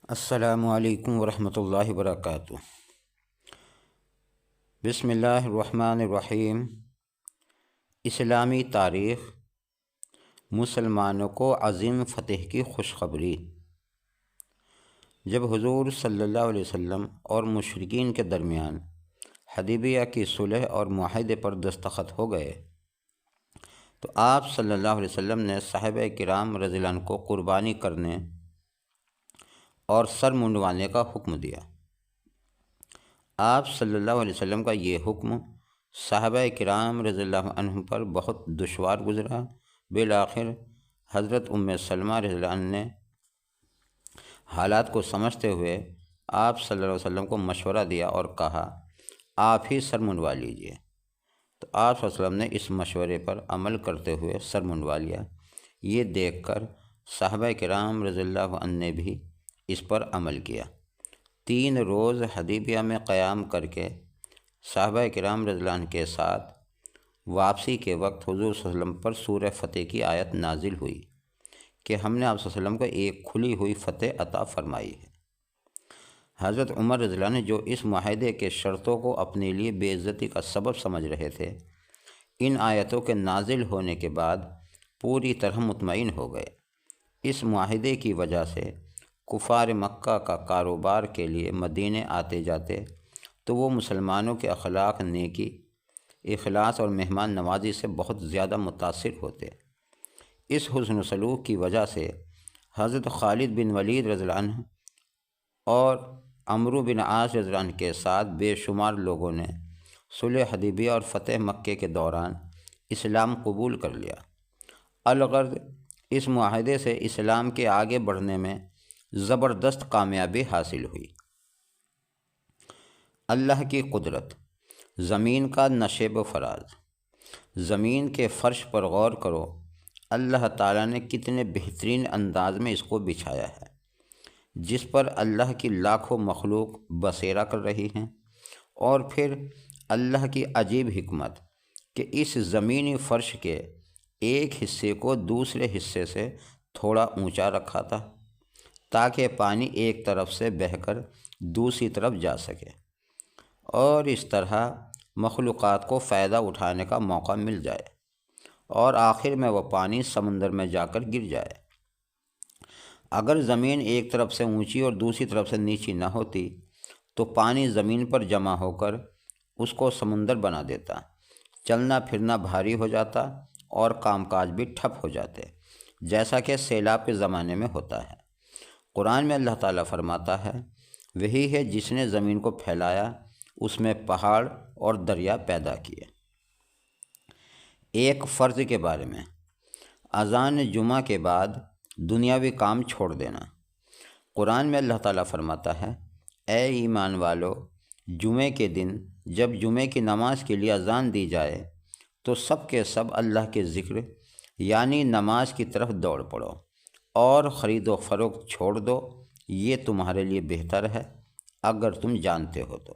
السلام علیکم ورحمۃ اللہ وبرکاتہ۔ بسم اللہ الرحمن الرحیم۔ اسلامی تاریخ، مسلمانوں کو عظیم فتح کی خوشخبری۔ جب حضور صلی اللہ علیہ وسلم اور مشرکین کے درمیان حدیبیہ کی صلح اور معاہدے پر دستخط ہو گئے تو آپ صلی اللہ علیہ وسلم نے صحابہ کرام رضی اللہ عنہ کو قربانی کرنے اور سر منڈوانے کا حکم دیا۔ آپ صلی اللہ علیہ وسلم کا یہ حکم صحابہ کرام رضی اللہ عنہ پر بہت دشوار گزرا۔ بالآخر حضرت سلمہ رضی اللہ عنہ نے حالات کو سمجھتے ہوئے آپ صلی اللہ علیہ وسلم کو مشورہ دیا اور کہا آپ ہی سر منڈوا لیجئے۔ تو آپ صلی اللہ علیہ وسلم نے اس مشورے پر عمل کرتے ہوئے سر منڈوا لیا۔ یہ دیکھ کر صحابہ کرام رضی اللہ عنہ نے بھی اس پر عمل کیا۔ 3 روز حدیبیہ میں قیام کر کے صحابہ کرام رضی اللہ عنہ کے ساتھ واپسی کے وقت حضور صلی اللہ علیہ وسلم پر سورہ فتح کی آیت نازل ہوئی کہ ہم نے آپ صلی اللہ علیہ وسلم کو ایک کھلی ہوئی فتح عطا فرمائی ہے۔ حضرت عمر رضی اللہ عنہ جو اس معاہدے کے شرطوں کو اپنے لیے بے عزتی کا سبب سمجھ رہے تھے، ان آیتوں کے نازل ہونے کے بعد پوری طرح مطمئن ہو گئے۔ اس معاہدے کی وجہ سے کفار مکہ کا کاروبار کے لیے مدینے آتے جاتے تو وہ مسلمانوں کے اخلاق، نیکی، اخلاص اور مہمان نوازی سے بہت زیادہ متاثر ہوتے۔ اس حسن سلوک کی وجہ سے حضرت خالد بن ولید رضی اللہ عنہ اور عمرو بن عاص رضی اللہ عنہ کے ساتھ بے شمار لوگوں نے صلح حدیبیہ اور فتح مکہ کے دوران اسلام قبول کر لیا۔ الغرض اس معاہدے سے اسلام کے آگے بڑھنے میں زبردست کامیابی حاصل ہوئی۔ اللہ کی قدرت، زمین کا نشیب و فراز۔ زمین کے فرش پر غور کرو، اللہ تعالیٰ نے کتنے بہترین انداز میں اس کو بچھایا ہے، جس پر اللہ کی لاکھوں مخلوق بسیرا کر رہی ہیں۔ اور پھر اللہ کی عجیب حکمت کہ اس زمینی فرش کے ایک حصے کو دوسرے حصے سے تھوڑا اونچا رکھا تھا تاکہ پانی ایک طرف سے بہہ کر دوسری طرف جا سکے اور اس طرح مخلوقات کو فائدہ اٹھانے کا موقع مل جائے اور آخر میں وہ پانی سمندر میں جا کر گر جائے۔ اگر زمین ایک طرف سے اونچی اور دوسری طرف سے نیچی نہ ہوتی تو پانی زمین پر جمع ہو کر اس کو سمندر بنا دیتا، چلنا پھرنا بھاری ہو جاتا اور کام کاج بھی ٹھپ ہو جاتے، جیسا کہ سیلاب کے زمانے میں ہوتا ہے۔ قرآن میں اللہ تعالیٰ فرماتا ہے وہی ہے جس نے زمین کو پھیلایا، اس میں پہاڑ اور دریا پیدا کیے۔ ایک فرض کے بارے میں، اذان جمعہ کے بعد دنیاوی کام چھوڑ دینا۔ قرآن میں اللہ تعالیٰ فرماتا ہے اے ایمان والو، جمعے کے دن جب جمعے کی نماز کے لیے اذان دی جائے تو سب کے سب اللہ کے ذکر یعنی نماز کی طرف دوڑ پڑو اور خرید و فروخت چھوڑ دو، یہ تمہارے لیے بہتر ہے اگر تم جانتے ہو تو۔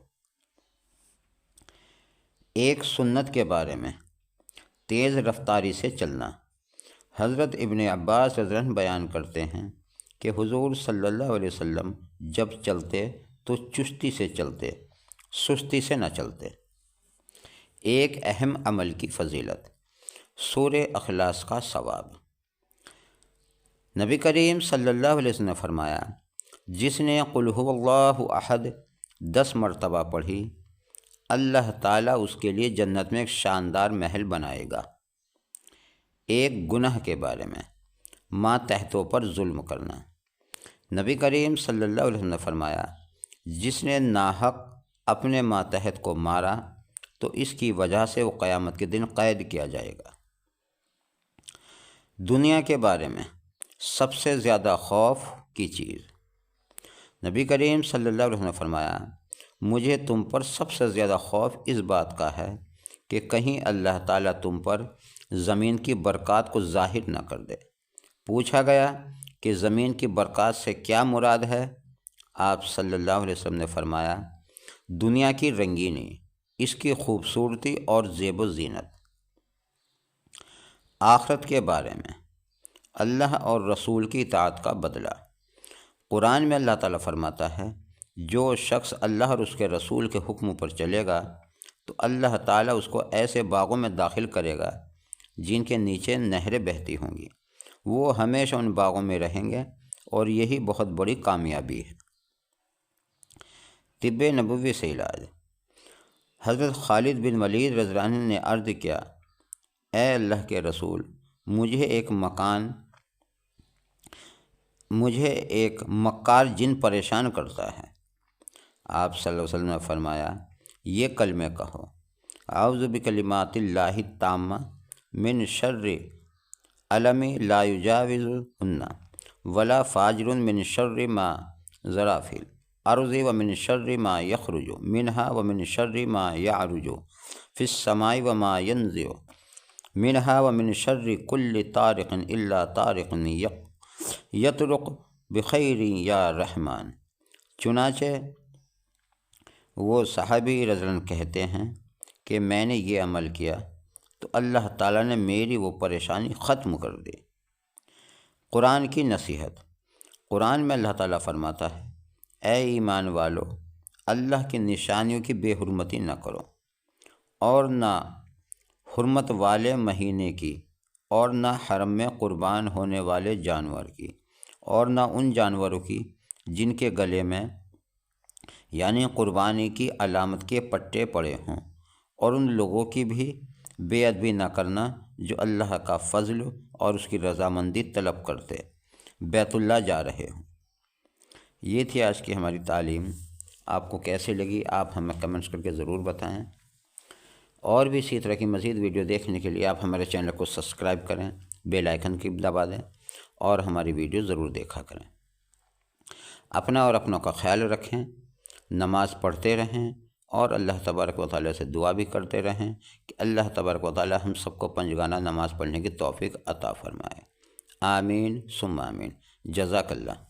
ایک سنت کے بارے میں، تیز رفتاری سے چلنا۔ حضرت ابن عباس رضی اللہ عنہ بیان کرتے ہیں کہ حضور صلی اللہ علیہ وسلم جب چلتے تو چستی سے چلتے، سستی سے نہ چلتے۔ ایک اہم عمل کی فضیلت، سورہ اخلاص کا ثواب۔ نبی کریم صلی اللہ علیہ وسلم نے فرمایا جس نے قل هو اللہ احد 10 مرتبہ پڑھی، اللہ تعالیٰ اس کے لیے جنت میں ایک شاندار محل بنائے گا۔ ایک گناہ کے بارے میں، ماتحتوں پر ظلم کرنا۔ نبی کریم صلی اللہ علیہ وسلم نے فرمایا جس نے ناحق اپنے ماتحت کو مارا تو اس کی وجہ سے وہ قیامت کے دن قید کیا جائے گا۔ دنیا کے بارے میں، سب سے زیادہ خوف کی چیز۔ نبی کریم صلی اللہ علیہ وسلم نے فرمایا مجھے تم پر سب سے زیادہ خوف اس بات کا ہے کہ کہیں اللہ تعالیٰ تم پر زمین کی برکات کو ظاہر نہ کر دے۔ پوچھا گیا کہ زمین کی برکات سے کیا مراد ہے؟ آپ صلی اللہ علیہ وسلم نے فرمایا دنیا کی رنگینی، اس کی خوبصورتی اور زیب و زینت۔ آخرت کے بارے میں، اللہ اور رسول کی اطاعت کا بدلہ۔ قرآن میں اللہ تعالیٰ فرماتا ہے جو شخص اللہ اور اس کے رسول کے حکم پر چلے گا تو اللہ تعالیٰ اس کو ایسے باغوں میں داخل کرے گا جن کے نیچے نہریں بہتی ہوں گی، وہ ہمیشہ ان باغوں میں رہیں گے، اور یہی بہت بڑی کامیابی ہے۔ طب نبوی سے علاج۔ حضرت خالد بن ولید رضی اللہ عنہ نے عرض کیا، اے اللہ کے رسول، مجھے ایک مکار جن پریشان کرتا ہے۔ آپ صلی اللہ علیہ وسلم نے فرمایا، یہ کلمے کہو، اعوذ بکلمات اللہ التامہ من شر علم لا یجاوزہن ولا فاجر من شر ما ذرا فی الارض ومن شر ما یخرج منہا ومن شر ما یعرج فی السماء وما ینزل منہا ومن شر کل طارق الا طارق یطرق بخیر یا رحمان۔ چنانچہ وہ صحابی رضی اللہ عنہ کہتے ہیں کہ میں نے یہ عمل کیا تو اللہ تعالیٰ نے میری وہ پریشانی ختم کر دی۔ قرآن کی نصیحت۔ قرآن میں اللہ تعالیٰ فرماتا ہے، اے ایمان والو، اللہ کی نشانیوں کی بے حرمتی نہ کرو، اور نہ حرمت والے مہینے کی، اور نہ حرم میں قربان ہونے والے جانور کی، اور نہ ان جانوروں کی جن کے گلے میں یعنی قربانی کی علامت کے پٹے پڑے ہوں، اور ان لوگوں کی بھی بے ادبی نہ کرنا جو اللہ کا فضل اور اس کی رضامندی طلب کرتے بیت اللہ جا رہے ہوں۔ یہ تھی آج کی ہماری تعلیم۔ آپ کو کیسے لگی آپ ہمیں کمنٹس کر کے ضرور بتائیں، اور بھی اسی طرح کی مزید ویڈیو دیکھنے کے لیے آپ ہمارے چینل کو سبسکرائب کریں، بیل آئیکن کی دبا دیں، اور ہماری ویڈیو ضرور دیکھا کریں۔ اپنا اور اپنوں کا خیال رکھیں، نماز پڑھتے رہیں، اور اللہ تبارک و تعالیٰ سے دعا بھی کرتے رہیں کہ اللہ تبارک و تعالیٰ ہم سب کو 5 گانا نماز پڑھنے کی توفیق عطا فرمائے۔ آمین ثم آمین۔ جزاک اللہ۔